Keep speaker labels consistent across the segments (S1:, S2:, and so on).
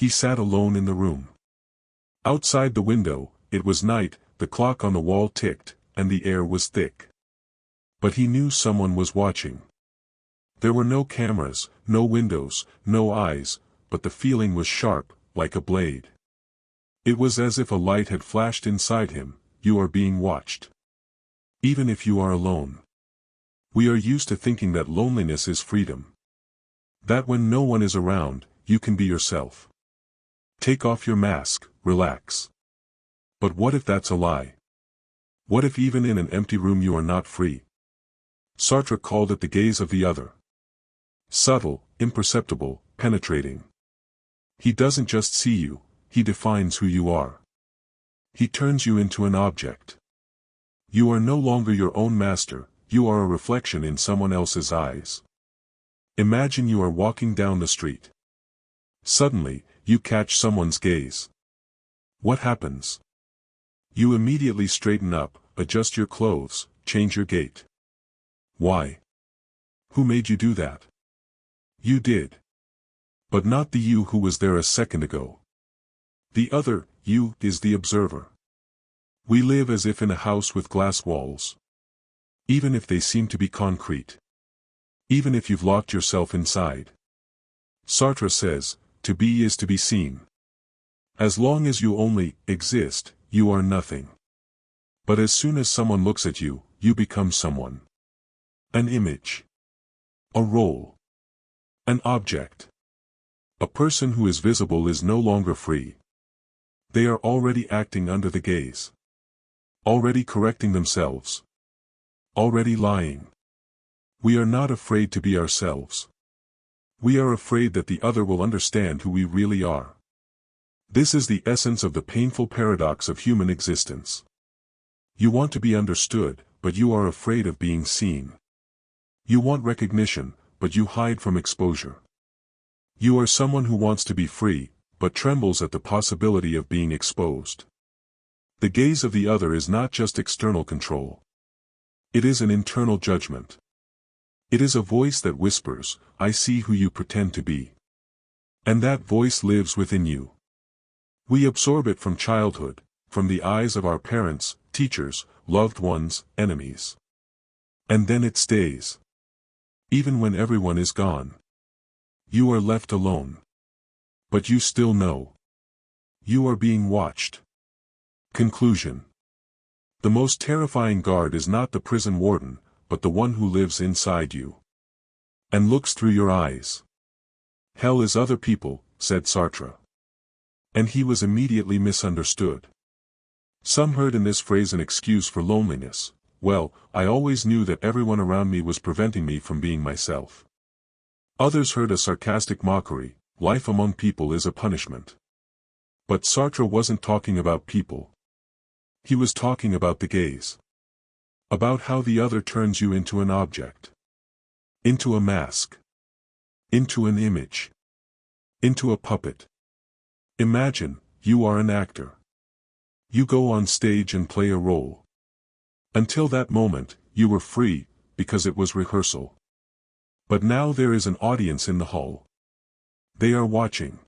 S1: He sat alone in the room. Outside the window, it was night, the clock on the wall ticked, and the air was thick. But he knew someone was watching. There were no cameras, no windows, no eyes, but the feeling was sharp, like a blade. It was as if a light had flashed inside him. You are being watched. Even if you are alone. We are used to thinking that loneliness is freedom. That when no one is around, you can be yourself. Take off your mask, relax. But what if that's a lie? What if even in an empty room you are not free? Sartre called it the gaze of the other. Subtle, imperceptible, penetrating. He doesn't just see you, he defines who you are. He turns you into an object. You are no longer your own master, you are a reflection in someone else's eyes. Imagine you are walking down the street. Suddenly, you catch someone's gaze. What happens? You immediately straighten up, adjust your clothes, change your gait. Why? Who made you do that? You did. But not the you who was there a second ago. The other, you, is the observer. We live as if in a house with glass walls. Even if they seem to be concrete. Even if you've locked yourself inside. Sartre says, to be is to be seen. As long as you only exist, you are nothing. But as soon as someone looks at you, you become someone. An image. A role. An object. A person who is visible is no longer free. They are already acting under the gaze. Already correcting themselves. Already lying. We are not afraid to be ourselves. We are afraid that the other will understand who we really are. This is the essence of the painful paradox of human existence. You want to be understood, but you are afraid of being seen. You want recognition, but you hide from exposure. You are someone who wants to be free, but trembles at the possibility of being exposed. The gaze of the other is not just external control. It is an internal judgment. It is a voice that whispers, I see who you pretend to be. And that voice lives within you. We absorb it from childhood, from the eyes of our parents, teachers, loved ones, enemies. And then it stays. Even when everyone is gone. You are left alone. But you still know. You are being watched. Conclusion. The most terrifying guard is not the prison warden, but the one who lives inside you. And looks through your eyes. Hell is other people, said Sartre. And he was immediately misunderstood. Some heard in this phrase an excuse for loneliness. Well, I always knew that everyone around me was preventing me from being myself. Others heard a sarcastic mockery, life among people is a punishment. But Sartre wasn't talking about people. He was talking about the gaze. About how the other turns you into an object. Into a mask. Into an image. Into a puppet. Imagine, you are an actor. You go on stage and play a role. Until that moment, you were free, because it was rehearsal. But now there is an audience in the hall. They are watching.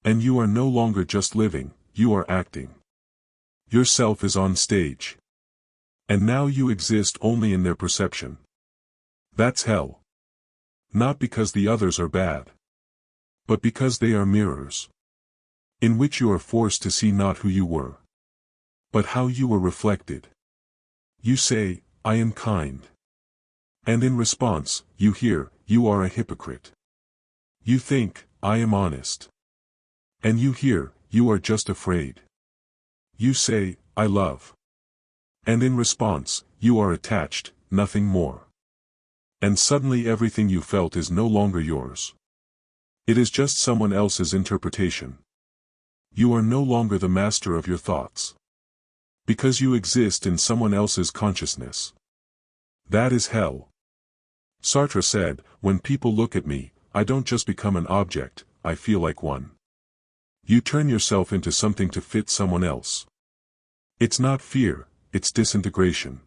S1: And you are no longer just living, you are acting. Yourself is on stage. And now you exist only in their perception. That's hell. Not because the others are bad. But because they are mirrors. In which you are forced to see not who you were. But how you were reflected. You say, I am kind. And in response, you hear, you are a hypocrite. You think, I am honest. And you hear, you are just afraid. You say, I love. And in response, you are attached, nothing more. And suddenly everything you felt is no longer yours. It is just someone else's interpretation. You are no longer the master of your thoughts. Because you exist in someone else's consciousness. That is hell. Sartre said, when people look at me, I don't just become an object, I feel like one. You turn yourself into something to fit someone else. It's not fear, it's disintegration.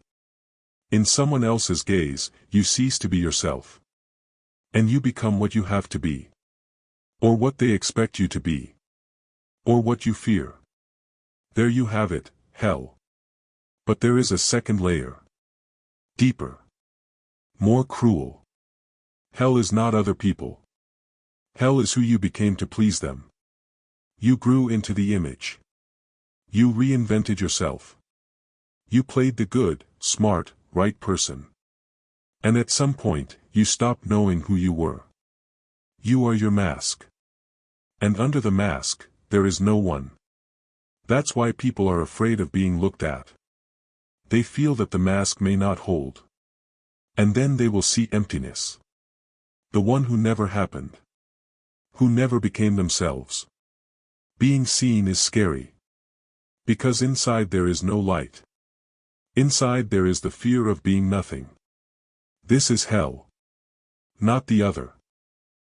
S1: In someone else's gaze, you cease to be yourself. And you become what you have to be. Or what they expect you to be. or what you fear. There you have it, hell. But there is a second layer. Deeper. More cruel. Hell is not other people. Hell is who you became to please them. You grew into the image. You reinvented yourself. You played the good, smart, right person. And at some point, you stopped knowing who you were. You are your mask. And under the mask, there is no one. That's why people are afraid of being looked at. They feel that the mask may not hold. And then they will see emptiness. The one who never happened. Who never became themselves. Being seen is scary. Because inside there is no light. Inside there is the fear of being nothing. This is hell. Not the other.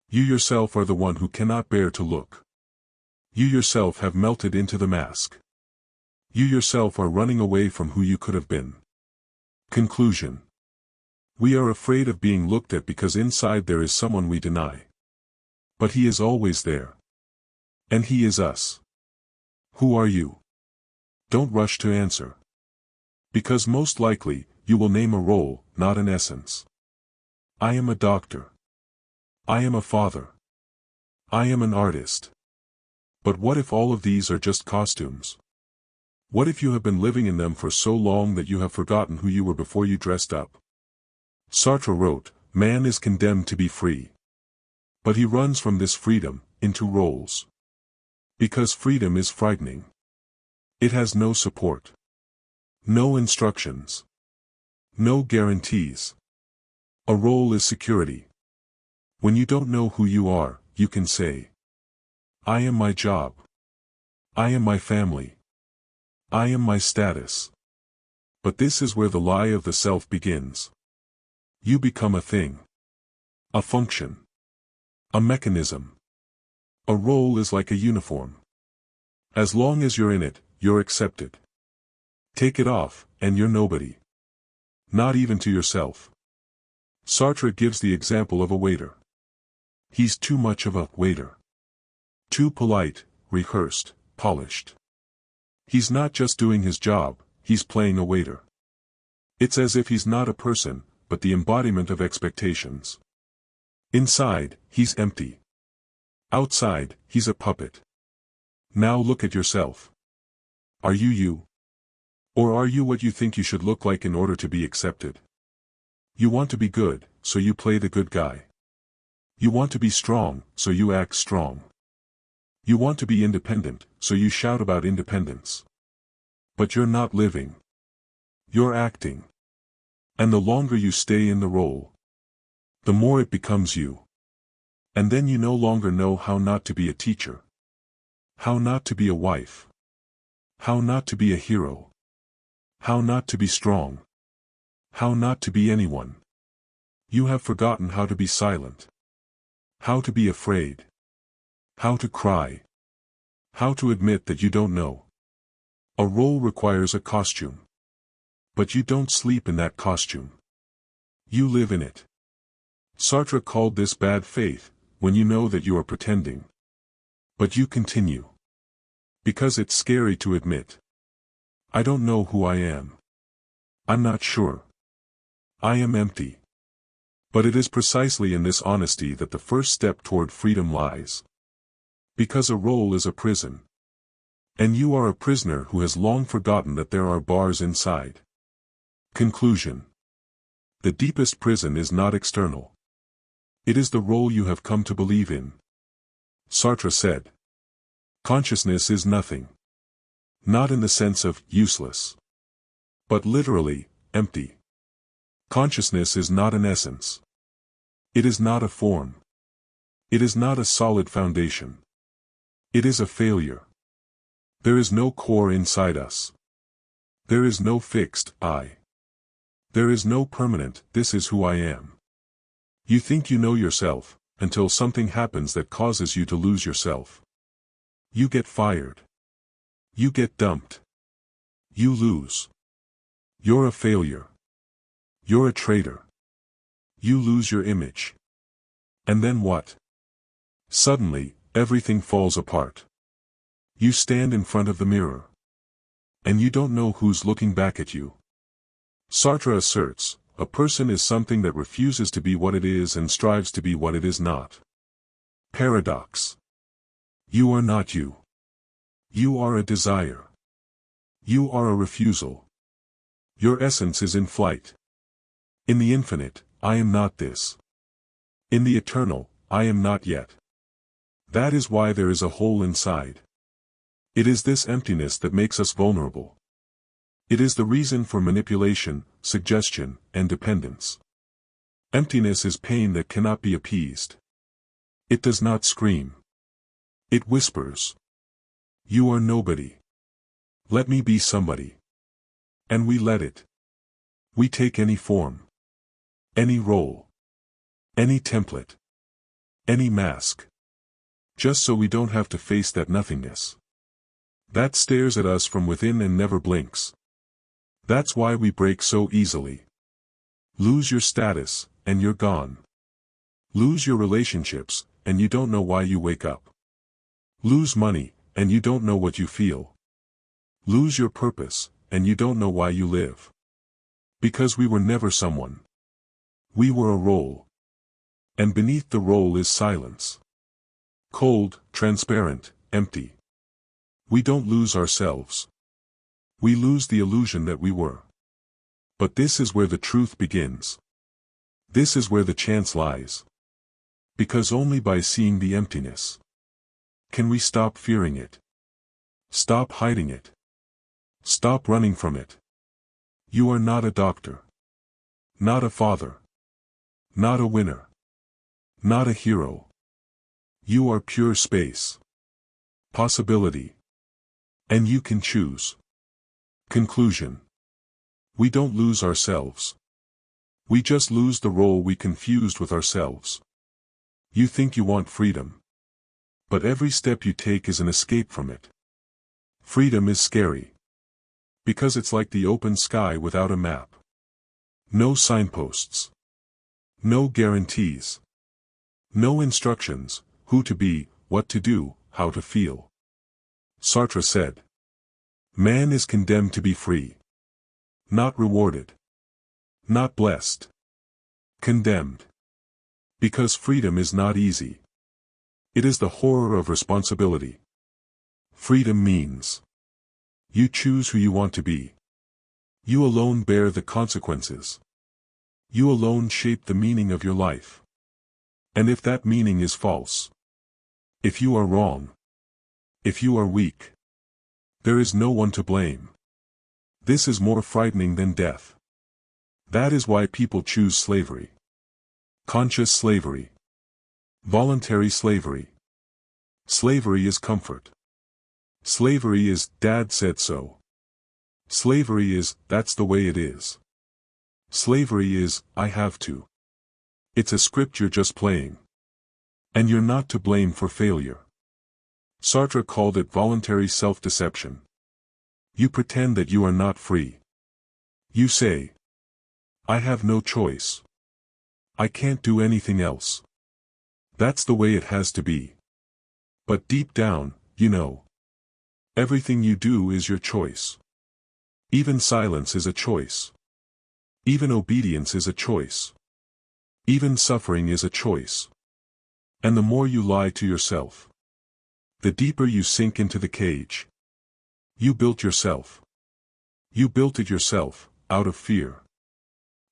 S1: You yourself are the one who cannot bear to look. You yourself have melted into the mask. You yourself are running away from who you could have been. Conclusion. We are afraid of being looked at because inside there is someone we deny. But he is always there. And he is us. Who are you? Don't rush to answer. Because most likely, you will name a role, not an essence. I am a doctor. I am a father. I am an artist. But what if all of these are just costumes? What if you have been living in them for so long that you have forgotten who you were before you dressed up? Sartre wrote, man is condemned to be free. But he runs from this freedom, into roles. Because freedom is frightening. It has no support. No instructions. No guarantees. A role is security. When you don't know who you are, you can say, I am my job. I am my family. I am my status. But this is where the lie of the self begins. You become a thing. A function. A mechanism. A role is like a uniform. As long as you're in it, you're accepted. Take it off, and you're nobody. Not even to yourself. Sartre gives the example of a waiter. He's too much of a waiter. Too polite, rehearsed, polished. He's not just doing his job, he's playing a waiter. It's as if he's not a person, but the embodiment of expectations. Inside, he's empty. Outside, he's a puppet. Now look at yourself. Are you you? Or are you what you think you should look like in order to be accepted? You want to be good, so you play the good guy. You want to be strong, so you act strong. You want to be independent, so you shout about independence. But you're not living. You're acting. And the longer you stay in the role, the more it becomes you. And then you no longer know how not to be a teacher. How not to be a wife. How not to be a hero. How not to be strong. How not to be anyone. You have forgotten how to be silent. How to be afraid. How to cry. How to admit that you don't know. A role requires a costume. But you don't sleep in that costume. You live in it. Sartre called this bad faith, when you know that you are pretending. But you continue. Because it's scary to admit. I don't know who I am. I'm not sure. I am empty. But it is precisely in this honesty that the first step toward freedom lies. Because a role is a prison. And you are a prisoner who has long forgotten that there are bars inside. Conclusion. The deepest prison is not external. It is the role you have come to believe in. Sartre said. Consciousness is nothing. Not in the sense of useless. But literally, empty. Consciousness is not an essence. It is not a form. It is not a solid foundation. It is a failure. There is no core inside us. There is no fixed I. There is no permanent this is who I am. You think you know yourself, until something happens that causes you to lose yourself. You get fired. You get dumped. You lose. You're a failure. You're a traitor. You lose your image. And then what? Suddenly, everything falls apart. You stand in front of the mirror. And you don't know who's looking back at you. Sartre asserts, a person is something that refuses to be what it is and strives to be what it is not. Paradox. You are not you. You are a desire. You are a refusal. Your essence is in flight. In the infinite, I am not this. In the eternal, I am not yet. That is why there is a hole inside. It is this emptiness that makes us vulnerable. It is the reason for manipulation, suggestion, and dependence. Emptiness is pain that cannot be appeased. It does not scream. It whispers. You are nobody. Let me be somebody. And we let it. We take any form. Any role. Any template. Any mask. Just so we don't have to face that nothingness. That stares at us from within and never blinks. That's why we break so easily. Lose your status, and you're gone. Lose your relationships, and you don't know why you wake up. Lose money, and you don't know what you feel. Lose your purpose, and you don't know why you live. Because we were never someone. We were a role. And beneath the role is silence. Cold, transparent, empty. We don't lose ourselves. We lose the illusion that we were. But this is where the truth begins. This is where the chance lies. Because only by seeing the emptiness can we stop fearing it. Stop hiding it. Stop running from it. You are not a doctor. Not a father. Not a winner. Not a hero. You are pure space. Possibility. And you can choose. Conclusion. We don't lose ourselves. We just lose the role we confused with ourselves. You think you want freedom. But every step you take is an escape from it. Freedom is scary. Because it's like the open sky without a map. No signposts. No guarantees. No instructions, who to be, what to do, how to feel. Sartre said. Man is condemned to be free. Not rewarded. Not blessed. Condemned. Because freedom is not easy. It is the horror of responsibility. Freedom means you choose who you want to be. You alone bear the consequences. You alone shape the meaning of your life. And if that meaning is false, if you are wrong, if you are weak, there is no one to blame. This is more frightening than death. That is why people choose slavery. Conscious slavery. Voluntary slavery. Slavery is comfort. Slavery is, Dad said so. Slavery is, that's the way it is. Slavery is, I have to. It's a script you're just playing. And you're not to blame for failure. Sartre called it voluntary self-deception. You pretend that you are not free. You say, I have no choice. I can't do anything else. That's the way it has to be. But deep down, you know. Everything you do is your choice. Even silence is a choice. Even obedience is a choice. Even suffering is a choice. And the more you lie to yourself, the deeper you sink into the cage. You built yourself. You built it yourself, out of fear.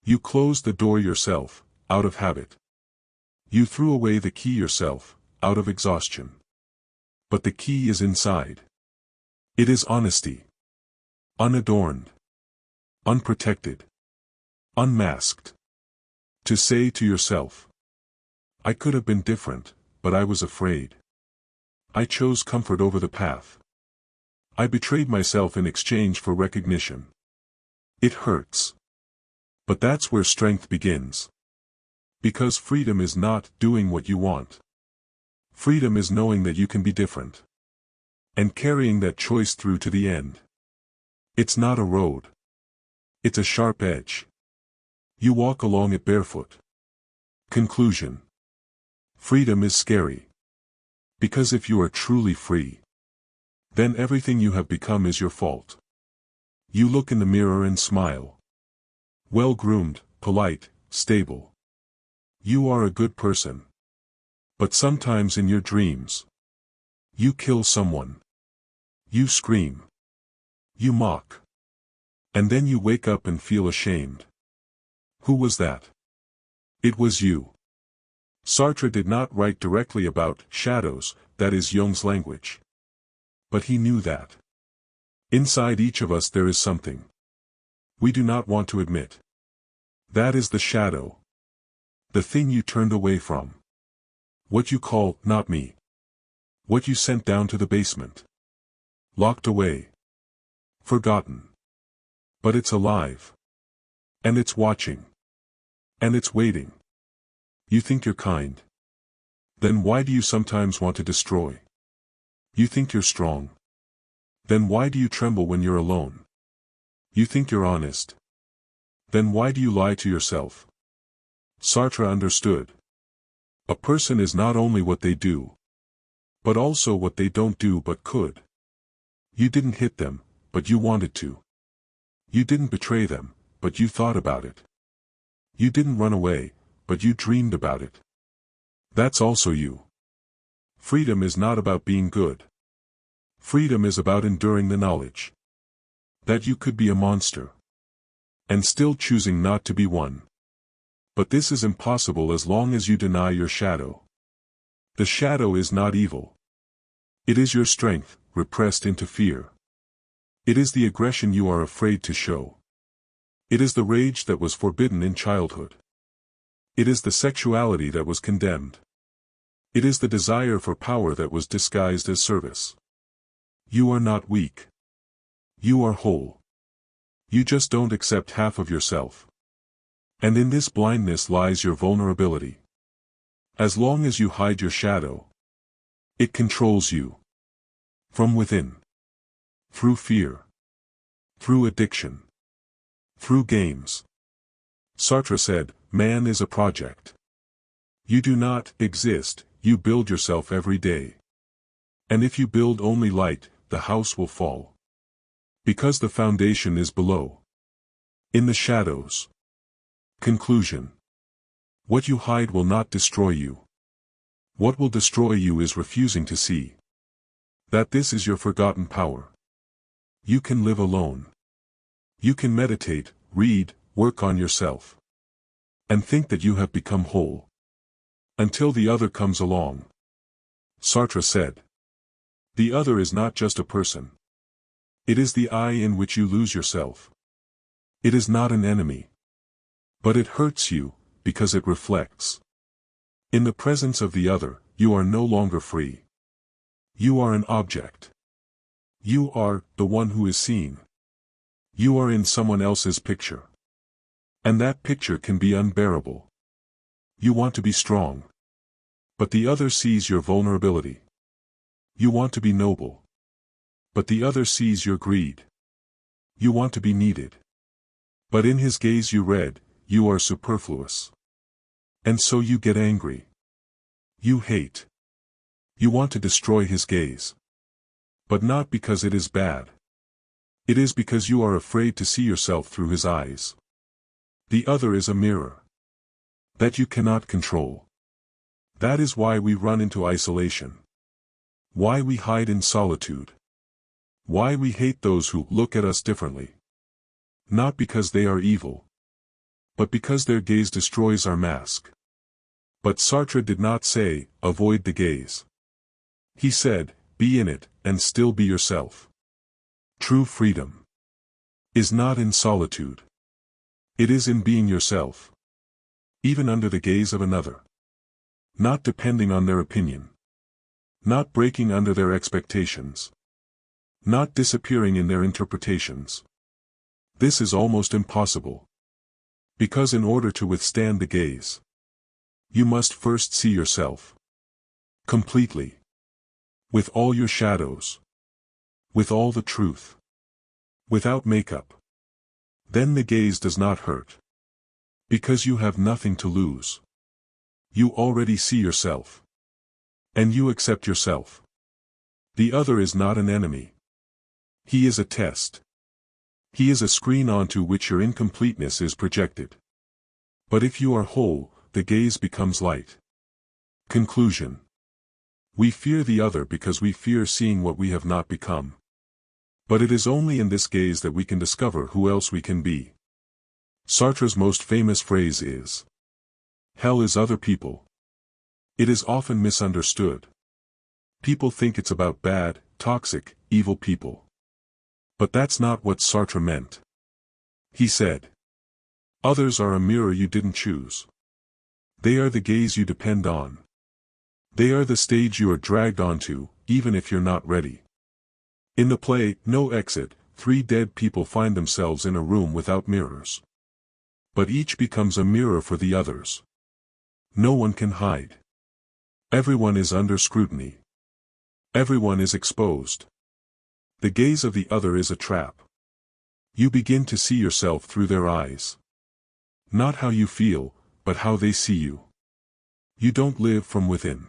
S1: You closed the door yourself, out of habit. You threw away the key yourself, out of exhaustion. But the key is inside. It is honesty. Unadorned. Unprotected. Unmasked. To say to yourself, I could have been different, but I was afraid. I chose comfort over the path. I betrayed myself in exchange for recognition. It hurts. But that's where strength begins. Because freedom is not doing what you want. Freedom is knowing that you can be different. And carrying that choice through to the end. It's not a road. It's a sharp edge. You walk along it barefoot. Conclusion. Freedom is scary. Because if you are truly free, Then everything you have become is your fault. You look in the mirror and smile. Well-groomed, polite, stable. You are a good person. But sometimes in your dreams, you kill someone. You scream. You mock. And then you wake up and feel ashamed. Who was that? It was you. Sartre did not write directly about shadows, that is Jung's language. But he knew that. Inside each of us there is something we do not want to admit. That is the shadow. The thing you turned away from. What you call, not me. What you sent down to the basement. Locked away. Forgotten. But it's alive. And it's watching. And it's waiting. You think you're kind. Then why do you sometimes want to destroy? You think you're strong. Then why do you tremble when you're alone? You think you're honest. Then why do you lie to yourself? Sartre understood. A person is not only what they do, but also what they don't do but could. You didn't hit them, but you wanted to. You didn't betray them, but you thought about it. You didn't run away, but you dreamed about it. That's also you. Freedom is not about being good. Freedom is about enduring the knowledge that you could be a monster, and still choosing not to be one. But this is impossible as long as you deny your shadow. The shadow is not evil. It is your strength, repressed into fear. It is the aggression you are afraid to show. It is the rage that was forbidden in childhood. It is the sexuality that was condemned. It is the desire for power that was disguised as service. You are not weak. You are whole. You just don't accept half of yourself. And in this blindness lies your vulnerability. As long as you hide your shadow, it controls you. From within. Through fear. Through addiction. Through games. Sartre said, man is a project. You do not exist, you build yourself every day. And if you build only light, the house will fall. Because the foundation is below. In the shadows. Conclusion. What you hide will not destroy you. What will destroy you is refusing to see that this is your forgotten power. You can live alone. You can meditate, read, work on yourself. And think that you have become whole. Until the other comes along. Sartre said. The other is not just a person. It is the eye in which you lose yourself. It is not an enemy. But it hurts you, because it reflects. In the presence of the other, you are no longer free. You are an object. You are the one who is seen. You are in someone else's picture. And that picture can be unbearable. You want to be strong. But the other sees your vulnerability. You want to be noble. But the other sees your greed. You want to be needed. But in his gaze you read, you are superfluous. And so you get angry. You hate. You want to destroy his gaze. But not because it is bad. It is because you are afraid to see yourself through his eyes. The other is a mirror that you cannot control. That is why we run into isolation. Why we hide in solitude. Why we hate those who look at us differently. Not because they are evil, but because their gaze destroys our mask. But Sartre did not say, avoid the gaze. He said, be in it, and still be yourself. True freedom is not in solitude. It is in being yourself. Even under the gaze of another. Not depending on their opinion. Not breaking under their expectations. Not disappearing in their interpretations. This is almost impossible. Because in order to withstand the gaze, you must first see yourself. Completely. With all your shadows. With all the truth. Without makeup. Then the gaze does not hurt. Because you have nothing to lose. You already see yourself. And you accept yourself. The other is not an enemy. He is a test. He is a screen onto which your incompleteness is projected. But if you are whole, the gaze becomes light. Conclusion. We fear the other because we fear seeing what we have not become. But it is only in this gaze that we can discover who else we can be. Sartre's most famous phrase is, "Hell is other people." It is often misunderstood. People think it's about bad, toxic, evil people. But that's not what Sartre meant. He said, "Others are a mirror you didn't choose. They are the gaze you depend on. They are the stage you are dragged onto, even if you're not ready." In the play, No Exit, 3 dead people find themselves in a room without mirrors. But each becomes a mirror for the others. No one can hide. Everyone is under scrutiny. Everyone is exposed. The gaze of the other is a trap. You begin to see yourself through their eyes. Not how you feel, but how they see you. You don't live from within.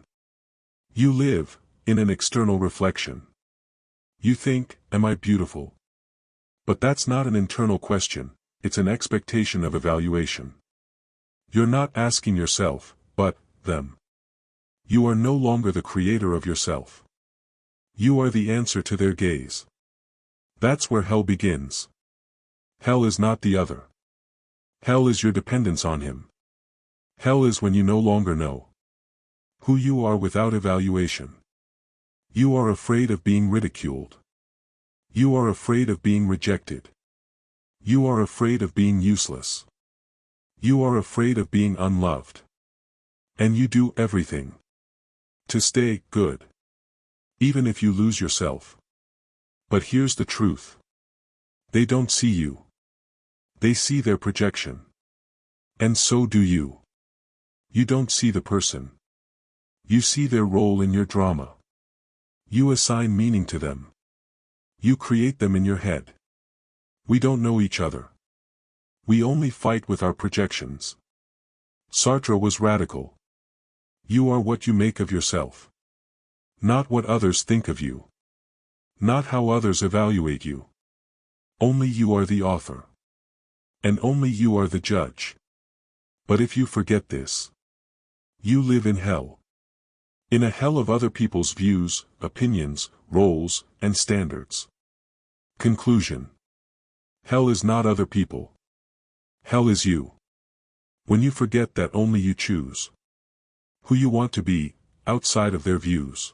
S1: You live in an external reflection. You think, "Am I beautiful?" But that's not an internal question, it's an expectation of evaluation. You're not asking yourself, but them. You are no longer the creator of yourself. You are the answer to their gaze. That's where hell begins. Hell is not the other. Hell is your dependence on him. Hell is when you no longer know who you are without evaluation. You are afraid of being ridiculed. You are afraid of being rejected. You are afraid of being useless. You are afraid of being unloved. And you do everything to stay good, even if you lose yourself. But here's the truth. They don't see you. They see their projection. And so do you. You don't see the person. You see their role in your drama. You assign meaning to them. You create them in your head. We don't know each other. We only fight with our projections. Sartre was radical. You are what you make of yourself. Not what others think of you. Not how others evaluate you. Only you are the author. And only you are the judge. But if you forget this, you live in hell. In a hell of other people's views, opinions, roles, and standards. Conclusion. Hell is not other people. Hell is you. When you forget that only you choose who you want to be, outside of their views.